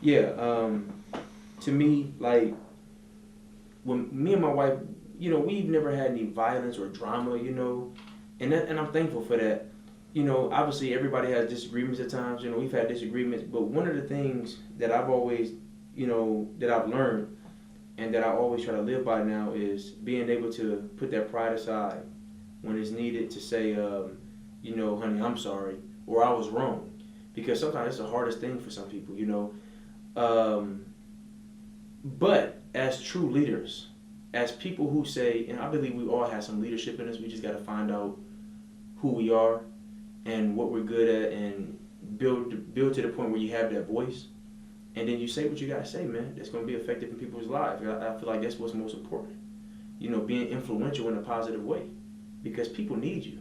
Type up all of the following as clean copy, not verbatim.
Yeah. To me, like when me and my wife, we've never had any violence or drama, and I'm thankful for that. Obviously everybody has disagreements at times. We've had disagreements, but one of the things that I've always, that I've learned and that I always try to live by now is being able to put that pride aside when it's needed to say, honey, I'm sorry, or I was wrong, because sometimes it's the hardest thing for some people, Um, but as true leaders, as people who say, and I believe we all have some leadership in us, we just got to find out who we are and what we're good at, and build to the point where you have that voice, and then you say what you gotta say, man. That's gonna be effective in people's lives. I feel like that's what's most important. Being influential in a positive way, because people need you.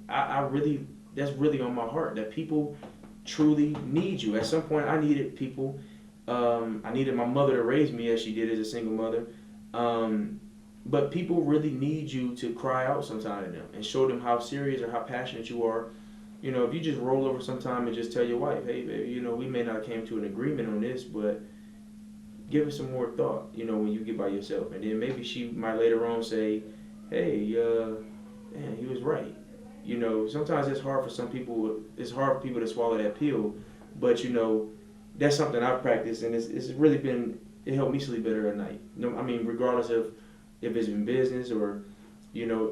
I really, that's really on my heart, that people truly need you. At some point, I needed people. I needed my mother to raise me as she did as a single mother. Um, but people really need you to cry out sometime to them and show them how serious or how passionate you are. If you just roll over sometime and just tell your wife, hey, baby, we may not have came to an agreement on this, but give it some more thought, when you get by yourself. And then maybe she might later on say, hey, man, he was right. Sometimes it's hard for some people, it's hard for people to swallow that pill, but, that's something I've practiced, and it's really been, it helped me sleep better at night. No, I mean, regardless of if it's in business or,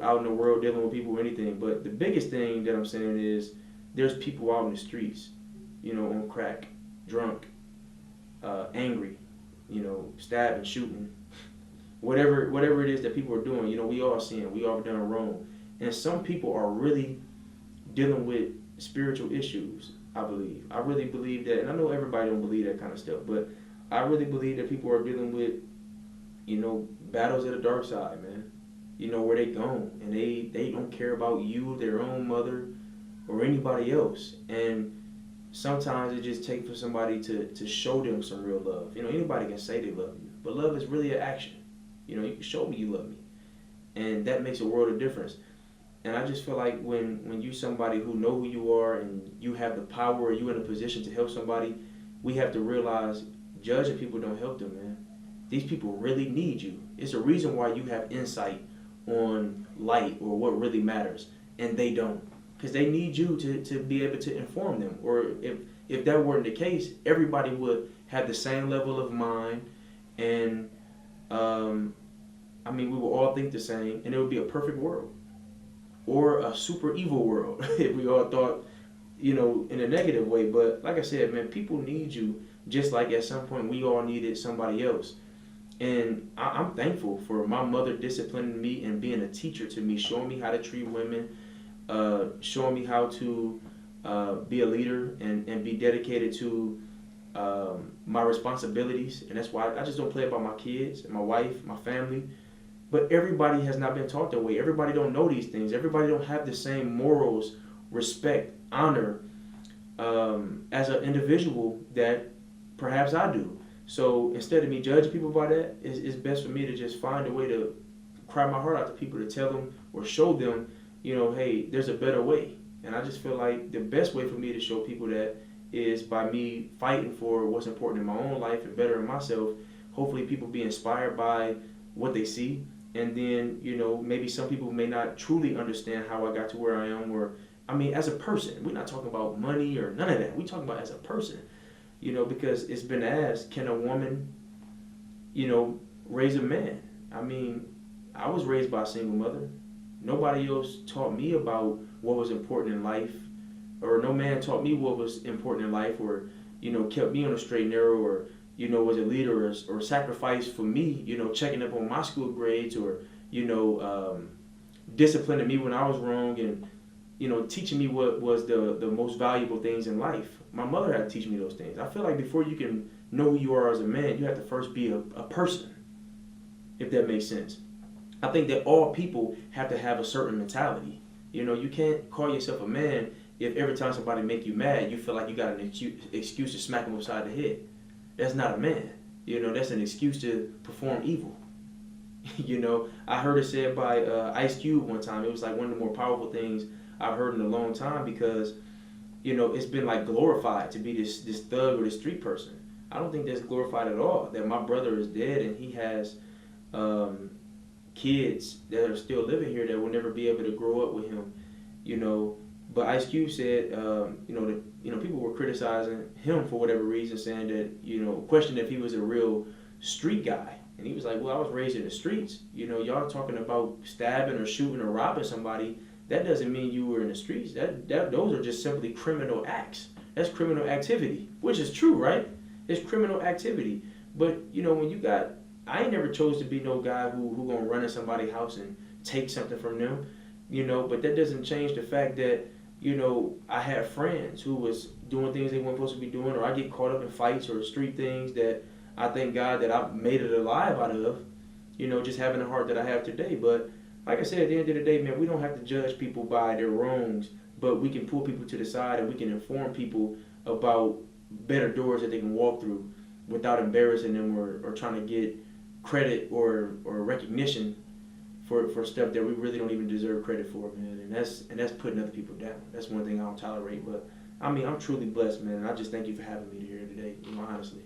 out in the world dealing with people or anything. But the biggest thing that I'm saying is there's people out in the streets, on crack, drunk, angry, stabbing, shooting, whatever it is that people are doing. We all sin, we all done wrong, and some people are really dealing with spiritual issues. I really believe that, and I know everybody don't believe that kind of stuff, but I really believe that people are dealing with, battles of the dark side, man. Where they gone and they don't care about you, their own mother, or anybody else. And sometimes it just takes for somebody to show them some real love. Anybody can say they love you, but love is really an action. You can show me you love me, and that makes a world of difference. And I just feel like when you somebody who know who you are and you have the power, or you in a position to help somebody, we have to realize judging people don't help them, man. These people really need you. It's a reason why you have insight on light or what really matters, and they don't, because they need you to be able to inform them. Or if that weren't the case, everybody would have the same level of mind, and um, I mean, we would all think the same, and it would be a perfect world, or a super evil world if we all thought, in a negative way. But like I said, man, people need you just like at some point we all needed somebody else. And I'm thankful for my mother disciplining me and being a teacher to me, showing me how to treat women, showing me how to be a leader and be dedicated to my responsibilities. And that's why I just don't play about my kids and my wife, my family. But everybody has not been taught that way. Everybody don't know these things. Everybody don't have the same morals, respect, honor, as an individual that perhaps I do. So instead of me judging people by that, it's best for me to just find a way to cry my heart out to people, to tell them or show them, hey, there's a better way. And I just feel like the best way for me to show people that is by me fighting for what's important in my own life and bettering myself. Hopefully people be inspired by what they see. And then, maybe some people may not truly understand how I got to where I am, or, I mean, as a person. We're not talking about money or none of that. We're talking about as a person, because it's been asked, can a woman, raise a man? I mean, I was raised by a single mother. Nobody else taught me about what was important in life, or no man taught me what was important in life, or, kept me on a straight and narrow, or, was a leader, or sacrificed for me, checking up on my school grades, or, disciplining me when I was wrong, and, teaching me what was the most valuable things in life. My mother had to teach me those things. I feel like before you can know who you are as a man, you have to first be a person, if that makes sense. I think that all people have to have a certain mentality. You can't call yourself a man if every time somebody make you mad, you feel like you got an excuse to smack them upside the head. That's not a man. That's an excuse to perform evil. I heard it said by Ice Cube one time. It was like one of the more powerful things I've heard in a long time, because it's been like glorified to be this thug or this street person. I don't think that's glorified at all. That my brother is dead and he has um, kids that are still living here that will never be able to grow up with him, you know. But Ice Cube said, that people were criticizing him for whatever reason, saying that questioned if he was a real street guy, and he was like, "Well, I was raised in the streets. Y'all talking about stabbing or shooting or robbing somebody. That doesn't mean you were in the streets. That those are just simply criminal acts. That's criminal activity, which is true, right? It's criminal activity. But when you got I ain't never chose to be no guy who gonna run in somebody's house and take something from them, But that doesn't change the fact that I have friends who was doing things they weren't supposed to be doing, or I get caught up in fights or street things that I thank God that I made it alive out of, just having the heart that I have today. But like I said, at the end of the day, man, we don't have to judge people by their wrongs, but we can pull people to the side and we can inform people about better doors that they can walk through without embarrassing them or trying to get credit or recognition for stuff that we really don't even deserve credit for, man. And that's putting other people down. That's one thing I don't tolerate. But I mean, I'm truly blessed, man. And I just thank you for having me here today, honestly.